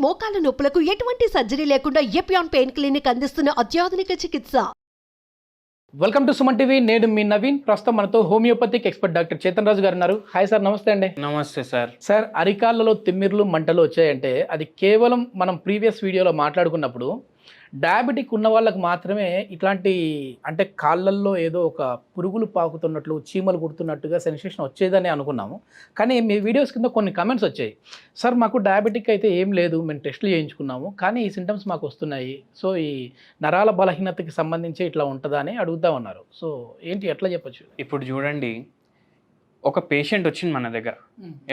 మోకాల నొప్పులకు ఎటువంటి సర్జరీ లేకుండా ఎపియాన్ పెయిన్ క్లినిక్ అందిస్తున్న అత్యాధునిక చికిత్స. Welcome to Suman TV. నేను మీ నవీన్. ప్రస్తుతం మనతో హోమియోపతిక్ ఎక్స్పర్ట్ డాక్టర్ చేతన్ రాజు గారు ఉన్నారు. హాయ్ సార్, నమస్తే అండి. నమస్తే సార్. సార్, అరికాళ్ళలో తిమ్మిర్లు మంటలు వచ్చాయంటే అది కేవలం మనం ప్రీవియస్ వీడియోలో మాట్లాడుకున్నప్పుడు డయాబెటిక్ ఉన్న వాళ్ళకి మాత్రమే ఇట్లాంటి, అంటే కాళ్ళల్లో ఏదో ఒక పురుగులు పాకుతున్నట్లు, చీమలు కుడుతున్నట్టుగా సెన్సేషన్ వచ్చేదని అనుకున్నాము. కానీ మీ వీడియోస్ కింద కొన్ని కమెంట్స్ వచ్చాయి. సార్, మాకు డయాబెటిక్ అయితే ఏం లేదు, మేము టెస్టులు చేయించుకున్నాము, కానీ ఈ సింటమ్స్ మాకు వస్తున్నాయి. సో ఈ నరాల బలహీనతకి సంబంధించి ఇట్లా ఉంటుందా అని అడుగుతా ఉన్నారు. సో ఏంటి, ఎట్లా చెప్పొచ్చు? ఇప్పుడు చూడండి, ఒక పేషెంట్ వచ్చింది మన దగ్గర.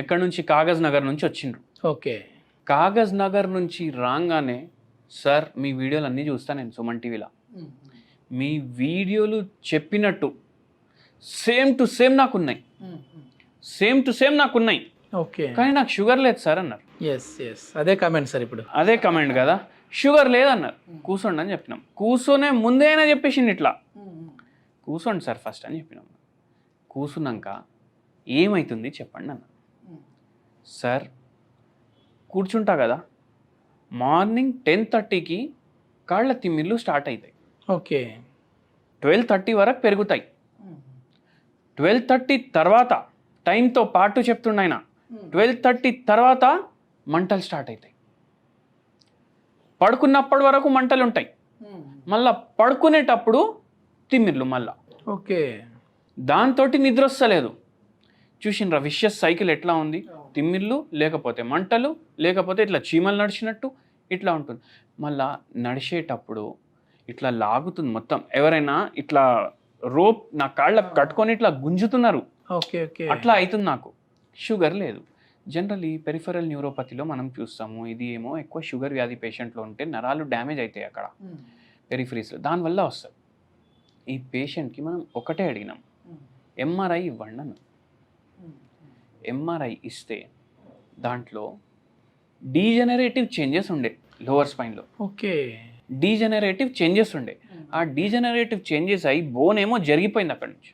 ఎక్కడి నుంచి? కాగజ్ నగర్ నుంచి వచ్చిండ్రు. ఓకే. కాగజ్ నగర్ నుంచి రాగానే, సార్ మీ వీడియోలు అన్నీ చూస్తాను నేను సుమన్ టీవీలో, మీ వీడియోలు చెప్పినట్టు సేమ్ టు సేమ్ నాకున్నాయి, సేమ్ టు సేమ్ నాకున్నాయి, ఓకే, కానీ నాకు షుగర్ లేదు సార్ అన్నారు. ఎస్ అదే కామెంట్ సార్. ఇప్పుడు అదే కమెంట్ కదా, షుగర్ లేదన్నారు. కూర్చోండి అని చెప్పినాం. కూర్చొనే ముందే అయినా చెప్పేసింది ఇట్లా, కూర్చోండి సార్ ఫస్ట్ అని చెప్పినాం. కూర్చున్నాక ఏమవుతుంది చెప్పండి అన్న. సార్ కూర్చుంటా కదా, మార్నింగ్ 10:30కి కాళ్ళ తిమ్మిర్లు స్టార్ట్ అవుతాయి. ఓకే. 12:30 వరకు పెరుగుతాయి. 12:30 తర్వాత టైంతో పాటు చెప్తుండ ఆయన, 12:30 తర్వాత మంటలు స్టార్ట్ అవుతాయి. పడుకున్నప్పటి వరకు మంటలు ఉంటాయి, మళ్ళా పడుకునేటప్పుడు తిమ్మిర్లు మళ్ళా. ఓకే. దాంతో నిద్ర వస్తలేదు. చూసినరా విషయస్ సైకిల్ ఎట్లా ఉంది? తిమ్మిర్లు, లేకపోతే మంటలు, లేకపోతే ఇట్లా చీమలు నడిచినట్టు ఇట్లా ఉంటుంది. మళ్ళా నడిచేటప్పుడు ఇట్లా లాగుతుంది మొత్తం. ఎవరైనా ఇట్లా రోప్ నా కాళ్ళకు కట్టుకొని ఇట్లా గుంజుతున్నారు. Okay okay. అట్లా అవుతుంది నాకు. షుగర్ లేదు. జనరలీ పెరిఫెరల్ న్యూరోపతిలో మనం చూస్తాము, ఇది ఏమో ఎక్కువ షుగర్ వ్యాధి పేషెంట్లో ఉంటే నరాలు డ్యామేజ్ అవుతాయి అక్కడ పెరిఫరీస్లో, దానివల్ల వస్తుంది. ఈ పేషెంట్కి మనం ఒకటే అడిగినాం, ఎంఆర్ఐ ఇవ్వండి అన్న. ఎంఆర్ఐ ఇస్తే దాంట్లో డీజనరేటివ్ చేంజెస్ ఉండే లోవర్ స్పైన్లో. ఓకే. డీజనరేటివ్ చేంజెస్ ఉండే. ఆ డీజనరేటివ్ చేంజెస్ అయ్యి బోన్ ఏమో జరిగిపోయింది అక్కడి నుంచి.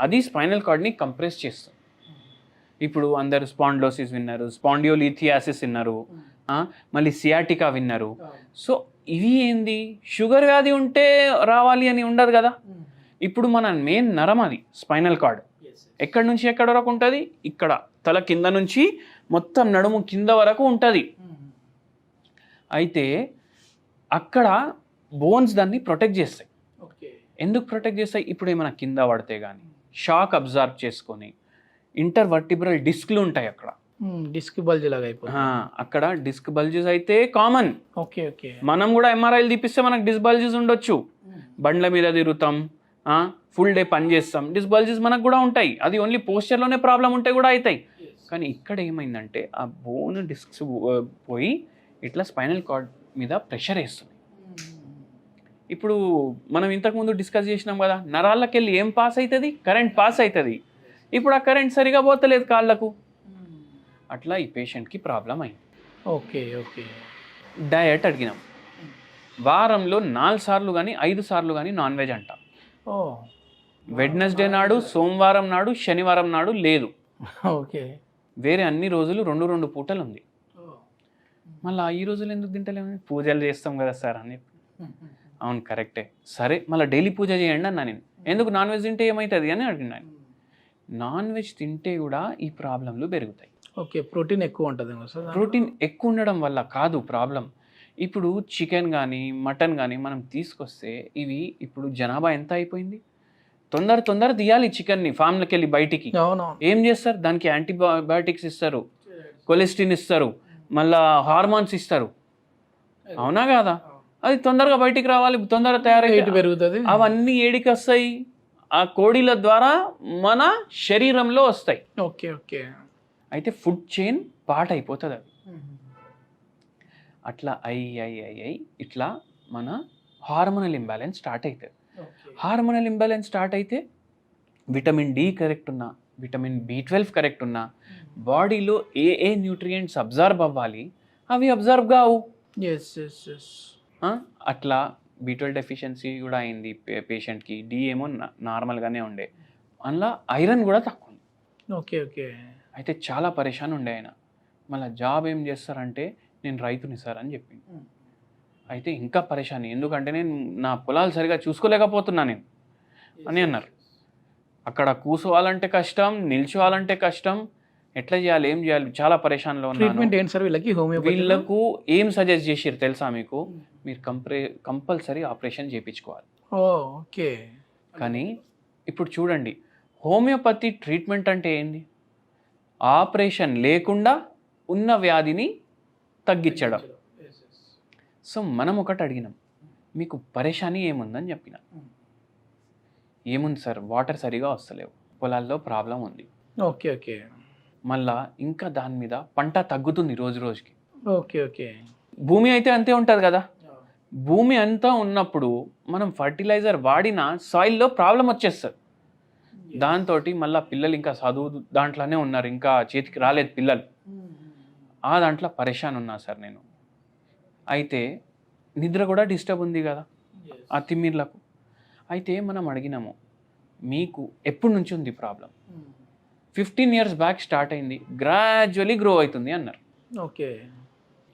అది స్పైనల్ కార్డ్ని కంప్రెస్ చేస్తుంది. ఇప్పుడు అందరు స్పాండ్లోసిస్ విన్నారు, స్పాండియోలిథియాసిస్ విన్నారు, మళ్ళీ సియాటికా విన్నారు. సో ఇవి ఏంది, షుగర్ వ్యాధి ఉంటే రావాలి అని ఉండదు కదా. ఇప్పుడు మన మెయిన్ నరం అది స్పైనల్ కార్డ్. ఎక్కడి నుంచి ఎక్కడి వరకు ఉంటుంది? ఇక్కడ తల కింద నుంచి మొత్తం నడుము కింద వరకు ఉంటుంది. అయితే అక్కడ బోన్స్ దాన్ని ప్రొటెక్ట్ చేస్తాయి. ఎందుకు ప్రొటెక్ట్ చేస్తాయి? ఇప్పుడు ఏమైనా కింద పడితే కానీ షాక్ అబ్జర్వ్ చేసుకొని ఇంటర్వర్టిబ్రల్ డిస్క్లు ఉంటాయి అక్కడ. డిస్క్ బల్జ్ లాగా అయిపోతుంది. అక్కడ డిస్క్ బల్జెస్ అయితే కామన్. Okay okay. మనం కూడా ఎంఆర్ఐలు తీపిస్తే మనకు డిస్క్ బల్జెస్ ఉండొచ్చు. బండ్ల మీద తిరుగుతాం, ఫుల్ డే పని చేస్తాం, డిస్క్ బల్జెస్ మనకు కూడా ఉంటాయి. అది ఓన్లీ పోస్చర్లోనే ప్రాబ్లం ఉంటే కూడా అవుతాయి. కానీ ఇక్కడ ఏమైందంటే ఆ బోన్ డిస్క్స్ పోయి ఇట్లా స్పైనల్ కార్డ్ మీద ప్రెషర్ వేస్తుంది. ఇప్పుడు మనం ఇంతకుముందు డిస్కస్ చేసినాం కదా, నరాళ్ళకి వెళ్ళి ఏం పాస్ అవుతుంది? కరెంట్ పాస్ అవుతుంది. ఇప్పుడు ఆ కరెంట్ సరిగా పోతలేదు కాళ్ళకు. అట్లా ఈ పేషెంట్కి ప్రాబ్లం అయింది. Okay okay. డయట్ అడిగినాం. వారంలో 4 సార్లు కానీ 5 సార్లు కానీ నాన్ వెజ్ అంట. వెడ్నెస్డే నాడు, సోమవారం నాడు, శనివారం నాడు లేదు. ఓకే. వేరే అన్ని రోజులు 2 పూటలు ఉంది. మళ్ళీ ఈ రోజులు ఎందుకు తింటలేము? పూజలు చేస్తాం కదా సార్ అని. అవును కరెక్టే. సరే మళ్ళీ డైలీ పూజ చేయండి అన్నా నేను. ఎందుకు నాన్ వెజ్ తింటే ఏమవుతుంది అని అడిగినాను. నాన్ వెజ్ తింటే కూడా ఈ ప్రాబ్లంలు పెరుగుతాయి. ఓకే. ప్రోటీన్ ఎక్కువ ఉంటుంది సార్. ప్రోటీన్ ఎక్కువ ఉండడం వల్ల కాదు ప్రాబ్లం. ఇప్పుడు చికెన్ కానీ మటన్ కానీ మనం తీసుకొస్తే ఇవి ఇప్పుడు జనాభా ఎంత అయిపోయింది? తొందర తీయాలి చికెన్ని ఫామ్లోకి వెళ్ళి బయటికి. ఏం చేస్తారు? దానికి యాంటీబయాటిక్స్ ఇస్తారు, కొలెస్ట్రిన్ ఇస్తారు, మళ్ళా హార్మోన్స్ ఇస్తారు. అవునా కాదా? అది తొందరగా బయటికి రావాలి, తొందరగా తయారై పెరుగుతుంది. అవన్నీ ఏడికి వస్తాయి? ఆ కోడిల ద్వారా మన శరీరంలో వస్తాయి. Okay okay. అయితే ఫుడ్ చైన్ పార్ట్ అయిపోతుంది అది. అట్లా అయ్యి ఇట్లా మన హార్మోనల్ ఇంబ్యాలెన్స్ స్టార్ట్ అవుతుంది. హార్మోనల్ ఇంబ్యాలెన్స్ స్టార్ట్ అయితే విటమిన్ డి కరెక్ట్ ఉన్నా, విటమిన్ B12 కరెక్ట్ ఉన్నా, బాడీలో ఏ న్యూట్రియంట్స్ అబ్జర్వ్ అవ్వాలి అవి అబ్జర్వ్ కావు. అట్లా B12 డెఫిషియన్సీ కూడా అయింది పేషెంట్కి. డి ఏమో నార్మల్గానే ఉండే, అందులో ఐరన్ కూడా తక్కువ ఉంది. Okay okay. అయితే చాలా పరేషాన్ ఉండే ఆయన. మళ్ళీ జాబ్ ఏం చేస్తారంటే నేను రైతుని సార్ అని చెప్పింది. అయితే ఇంకా పరేషాని, ఎందుకంటే నేను నా పొలాలు సరిగా చూసుకోలేకపోతున్నా నేను అని అన్నారు. అక్కడ కూర్చోవాలంటే కష్టం, నిల్చోవాలంటే కష్టం, ఎట్లా చేయాలి, ఏం చేయాలి, చాలా పరేషాన్లో ఉన్నాను. ట్రీట్మెంట్ ఏంటి సార్ వీళ్ళకి? వీళ్ళకు ఏం సజెస్ట్ చేసిరు తెలుసా మీకు? మీరు కంపల్సరీ ఆపరేషన్ చేయించుకోవాలి. ఓకే. కానీ ఇప్పుడు చూడండి, హోమియోపతి ట్రీట్మెంట్ అంటే ఏంది? ఆపరేషన్ లేకుండా ఉన్న వ్యాధిని తగ్గించడం. సో మనం ఒకటి అడిగినాం, మీకు పరేషాని ఏముందని చెప్పిన. ఏముంది సార్, వాటర్ సరిగా వస్తలేవు, పొలాల్లో ప్రాబ్లం ఉంది. Okay okay. మళ్ళా ఇంకా దాని మీద పంట తగ్గుతుంది రోజు రోజుకి. Okay okay. భూమి అయితే అంతే ఉంటుంది కదా. భూమి అంతా ఉన్నప్పుడు మనం ఫర్టిలైజర్ వాడినా సాయిల్లో ప్రాబ్లం వచ్చేస్తుంది. దాంతో మళ్ళీ పిల్లలు ఇంకా చదువు దాంట్లోనే ఉన్నారు, ఇంకా చేతికి రాలేదు పిల్లలు. ఆ దాంట్లో పరేషాన్ ఉన్నా సార్ నేను. అయితే నిద్ర కూడా డిస్టర్బ్ ఉంది కదా ఆ తిమ్మిర్లకు. అయితే మనం అడిగినాము, మీకు ఎప్పటి నుంచి ఉంది ప్రాబ్లం? 15 years బ్యాక్ స్టార్ట్ అయింది, గ్రాడ్యువలీ గ్రో అవుతుంది అన్నారు. ఓకే.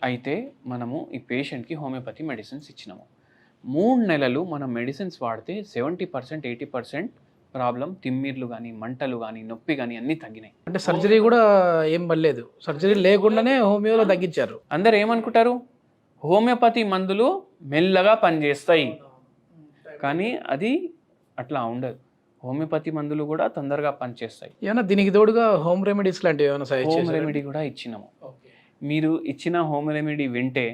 అయితే మనము ఈ పేషెంట్కి హోమియోపతి మెడిసిన్స్ ఇచ్చినాము. 3 నెలలు మనం మెడిసిన్స్ వాడితే 70% 80% ప్రాబ్లం, తిమ్మిర్లు కానీ, మంటలు కానీ, నొప్పి కానీ అన్నీ తగ్గినాయి. అంటే సర్జరీ కూడా ఏం పడలేదు, సర్జరీ లేకుండానే హోమియోలో తగ్గించారు. అందరు ఏమనుకుంటారు, హోమియోపతి మందులు మెల్లగా పనిచేస్తాయి, కానీ అది అట్లా ఉండదు. హోమియోపతి మందులు కూడా తొందరగా పనిచేస్తాయి. ఏమన్నా దీనికి తోడుగా హోమ్ రెమెడీస్ లాంటివి ఏమైనా సజెస్ట్ హోమ్ చేశారా? రెమెడీ కూడా ఇచ్చినాము. మీరు ఇచ్చిన హోమ్ రెమెడీ వింటే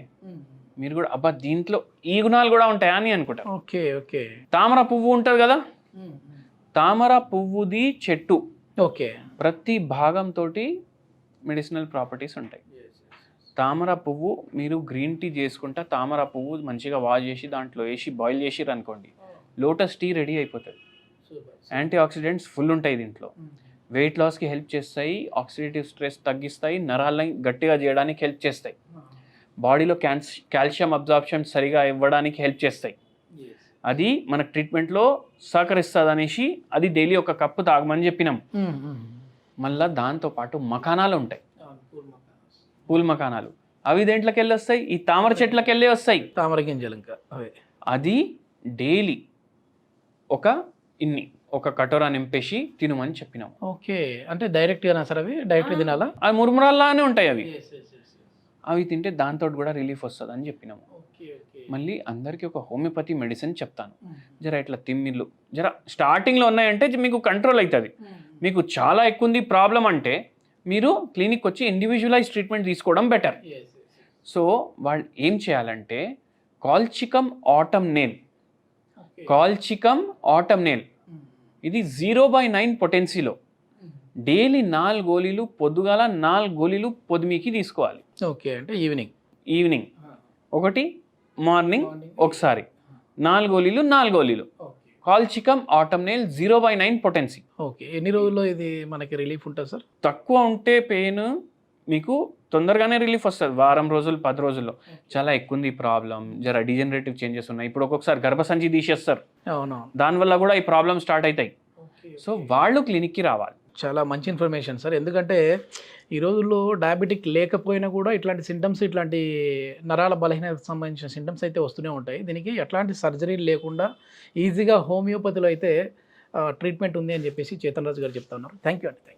మీరు కూడా అబ్బా దీంట్లో ఈ గుణాలు కూడా ఉంటాయా అని అనుకుంటారు. Okay okay. తామర పువ్వు ఉంటుంది కదా, తామర పువ్వుది చెట్టు ఓకే. ప్రతి భాగంతో మెడిసినల్ ప్రాపర్టీస్ ఉంటాయి. తామర పువ్వు మీరు గ్రీన్ టీ చేసుకుంటా, తామర పువ్వు మంచిగా వాష్ చేసి దాంట్లో వేసి బాయిల్ చేసిర్రు అనుకోండి, లోటస్ టీ రెడీ అయిపోతుంది. యాంటీ ఆక్సిడెంట్స్ ఫుల్ ఉంటాయి దీంట్లో. వెయిట్ లాస్కి హెల్ప్ చేస్తాయి, ఆక్సిడేటివ్ స్ట్రెస్ తగ్గిస్తాయి, నరాలని గట్టిగా చేయడానికి హెల్ప్ చేస్తాయి, బాడీలో కాల్షియం అబ్జార్ప్షన్ సరిగా ఇవ్వడానికి హెల్ప్ చేస్తాయి. అది మన ట్రీట్మెంట్లో సహకరిస్తుంది అనేసి అది డైలీ ఒక కప్పు తాగమని చెప్పినాం. మళ్ళీ దాంతోపాటు మకానాలు ఉంటాయి, పూల్ మకానాలు. అవి దేంట్లోకి వెళ్ళి వస్తాయి? ఈ తామర చెట్లకి వెళ్ళి వస్తాయి, తామర గింజలు. ఇంకా అది డైలీ ఒక కటోరా నింపేసి తినమని చెప్పినాం. ఓకే. అంటే డైరెక్ట్గా సార్ అవి డైరెక్ట్ తినాలా? అవి మురుమురాల్లానే ఉంటాయి అవి. అవి తింటే దాంతో కూడా రిలీఫ్ వస్తుంది అని చెప్పినాము. మళ్ళీ అందరికీ ఒక హోమియోపతి మెడిసిన్ చెప్తాను. జర ఇట్లా తిమ్మిళ్ళు జర స్టార్టింగ్లో ఉన్నాయంటే మీకు కంట్రోల్ అవుతుంది. మీకు చాలా ఎక్కువ ఉంది ప్రాబ్లం అంటే మీరు క్లినిక్ వచ్చి ఇండివిజువలైజ్ ట్రీట్మెంట్ తీసుకోవడం బెటర్. సో వాళ్ళు ఏం చేయాలంటే కాల్చికమ్ ఆటమ్ నేల్ ఇది 0/9 పొటెన్సీలో డైలీ 4 గోళీలు పొద్దుగాల, 4 గోళీలు పొద్దుమీకి తీసుకోవాలి. ఓకే. అంటే ఈవినింగ్ ఒకటి, మార్నింగ్ ఒకసారి, 4 గోళీలు 4 గోళీలు. కాల్చికమ్ ఆటమ్ నేల్ 0/9 పొటెన్సీ. ఓకే. ఎన్ని రోజుల్లో ఇది మనకి రిలీఫ్ ఉంటుంది సార్? తక్కువ ఉంటే పెయిన్ మీకు తొందరగానే రిలీఫ్ వస్తుంది, వారం రోజులు 10 రోజుల్లో. చాలా ఎక్కువ ఉంది ప్రాబ్లం, జర డిజనరేటివ్ చేంజెస్ ఉన్నాయి, ఇప్పుడు ఒక్కొక్కసారి గర్భసంచి తీసేస్తారు, అవును, దానివల్ల కూడా ఈ ప్రాబ్లం స్టార్ట్ అవుతాయి. సో వాళ్ళు క్లినిక్కి రావాలి. చాలా మంచి ఇన్ఫర్మేషన్ సార్. ఎందుకంటే ఈ రోజుల్లో డయాబెటిక్ లేకపోయినా కూడా ఇట్లాంటి సింటమ్స్, ఇట్లాంటి నరాల బలహీనతకు సంబంధించిన సింటమ్స్ అయితే వస్తూనే ఉంటాయి. దీనికి ఎట్లాంటి సర్జరీ లేకుండా ఈజీగా హోమియోపతిలో అయితే ట్రీట్మెంట్ ఉంది అని చెప్పేసి చేతన్ రాజు గారు చెప్తా ఉన్నారు. థ్యాంక్ యూ అండి.